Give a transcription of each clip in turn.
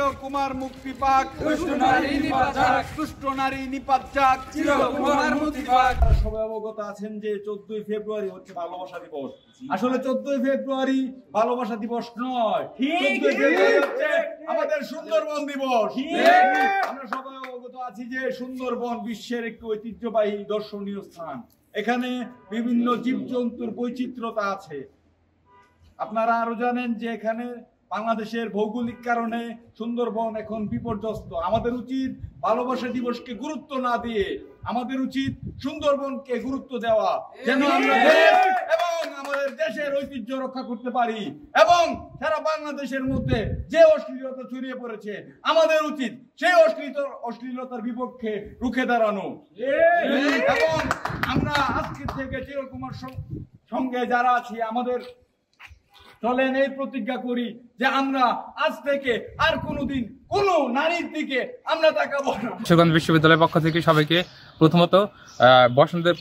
চিরকুমার মুক্তি পাক, দুষ্ট নারী নিপাত যাক, দুষ্ট নারী নিপাত যাক, চিরকুমার মুক্তি পাক। সবাই অবগত আছেন যে 14ই ফেব্রুয়ারি হচ্ছে ভালোবাসা দিবস। আসলে 14ই ফেব্রুয়ারি ভালোবাসা দিবস নয়, 14ই ফেব্রুয়ারি হচ্ছে আমাদের সুন্দরবন দিবস। আমরা সবাই অবগত আছি যে সুন্দরবন বিশ্বের একটি ঐতিহ্যবাহী দর্শনীয় স্থান। এখানে বিভিন্ন জীবজন্তুর বৈচিত্র্যতা আছে। আপনারা আরো জানেন যে এখানে বাংলাদেশের ভৌগোলিক কারণে সুন্দরবন এখন বিপর্যস্ত। আমাদের উচিত ভালোবাসা দিবসকে গুরুত্ব না দিয়ে আমাদের উচিত সুন্দরবনকে গুরুত্ব দেওয়া, যেন আমরা দেশ এবং আমাদের দেশের ঐতিহ্য রক্ষা করতে পারি। এবং সারা বাংলাদেশের মধ্যে যে অশ্লীলতা ছড়িয়ে পড়েছে, আমাদের উচিত সেই অশ্লীলতার বিপক্ষে রুখে দাঁড়ানো। এবং আমরা আজকে থেকে চিরকুমার সঙ্গে যারা আছি আমাদের চলেন এই প্রতিজ্ঞা করি যে আমরা আজ থেকে আর কোনোদিন কোনো নারীর দিকে আমরা তাকাবো না। কিশোরগঞ্জ বিশ্ববিদ্যালয়ের পক্ষ থেকে সবাইকে প্রথমত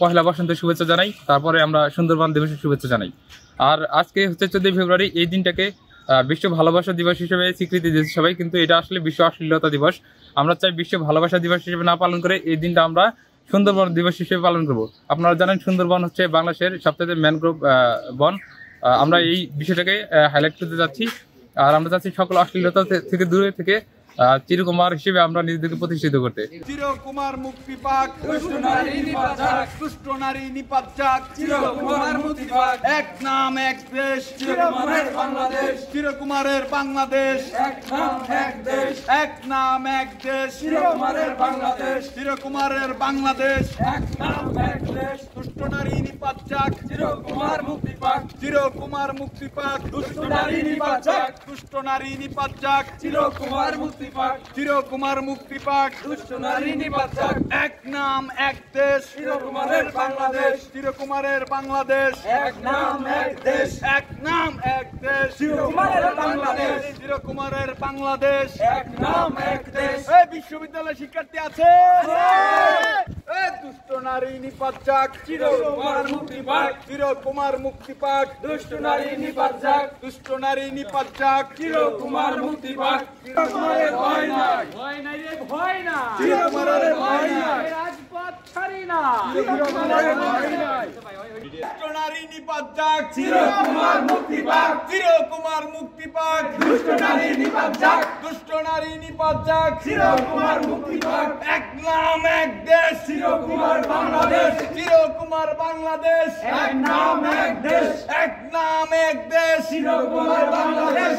পহেলা বসন্তের শুভেচ্ছা জানাই, তারপরে আমরা সুন্দরবন দিবসের শুভেচ্ছা জানাই। আর আজকে হচ্ছে 14 ফেব্রুয়ারি, এই দিনটাকে বিশ্ব ভালোবাসা দিবস হিসেবে স্বীকৃতি দিয়েছে সবাই, কিন্তু এটা আসলে বিশ্ব অশ্লীলতা দিবস। আমরা চাই বিশ্ব ভালোবাসা দিবস হিসেবে না পালন করে এই দিনটা আমরা সুন্দরবন দিবস হিসেবে পালন করব। আপনারা জানেন সুন্দরবন হচ্ছে বাংলাদেশের সবচেয়ে ম্যানগ্রোভ বন। আমরা এই বিষয়টাকে হাইলাইট করতে যাচ্ছি। আর আমরা চাচ্ছি সকল অশ্লীলতা থেকে দূরে থেকে চিরকুমার হিসেবে আমরা নিজেদেরকে প্রতিষ্ঠিত করতে। চিরকুমার মুক্তি পাক, দুষ্ট নারী নিপাত যাক, দুষ্ট নারী নিপাত যাক, চিরকুমার মুক্তি পাক। এক নাম এক দেশ, চিরকুমারের বাংলাদেশ, চিরকুমারের বাংলাদেশ, এক নাম এক দেশ, এক নাম এক দেশ, চিরকুমারের বাংলাদেশ, চিরকুমারের বাংলাদেশ, এক নাম এক দেশ, দুষ্ট নারী নিপাত যাক, চিরকুমার মুক্তি পাক, চিরকুমার মুক্তি পাক, দুষ্ট নারী নিপাত যাক, দুষ্ট নারী নিপাত যাক, চিরকুমার মুক্তি পাক, চিরকুমার মুক্তি পাক, দুষ্ট নারী নিপাত যাক, এক নাম এক দেশ, চিরকুমারের বাংলাদেশ, চিরকুমারের বাংলাদেশ, এক নাম এক দেশ, এক নাম এক দেশ, চিরকুমারের বাংলাদেশ, চিরকুমারের বাংলাদেশ, এক নাম এক দেশ। এই বিশ্ববিদ্যালয় শিক্ষার্থী আছে, এই দুষ্ট নারী নিপাত যাক, চিরকুমার মুক্তি পাক, চিরকুমার মুক্তি পাক, দুষ্ট নারী নিপাত যাক, দুষ্ট নারী নিপাত যাক, চিরকুমার মুক্তি পাক। চিরকুমারের ভয় নাই, ভয় নাই রে, ভয় না, চিরকুমারের ভয় নাই, রাজপথ ছাড়ি না, চিরকুমারের ভয় নাই, দুষ্ট নারী নিপাত যাক, চিরকুমার মুক্তি পাক, চিরকুমার মুক্তি পাক, দুষ্ট নারী নিপাত যাক, দুষ্ট নারী নিপাত যাক, চিরকুমার মুক্তি পাক, এক নাম এক দেশ, চিরকুমার বাংলাদেশ, চিরকুমার বাংলাদেশ, এক নাম এক দেশ, এক নাম এক দেশ, চিরকুমার বাংলাদেশ।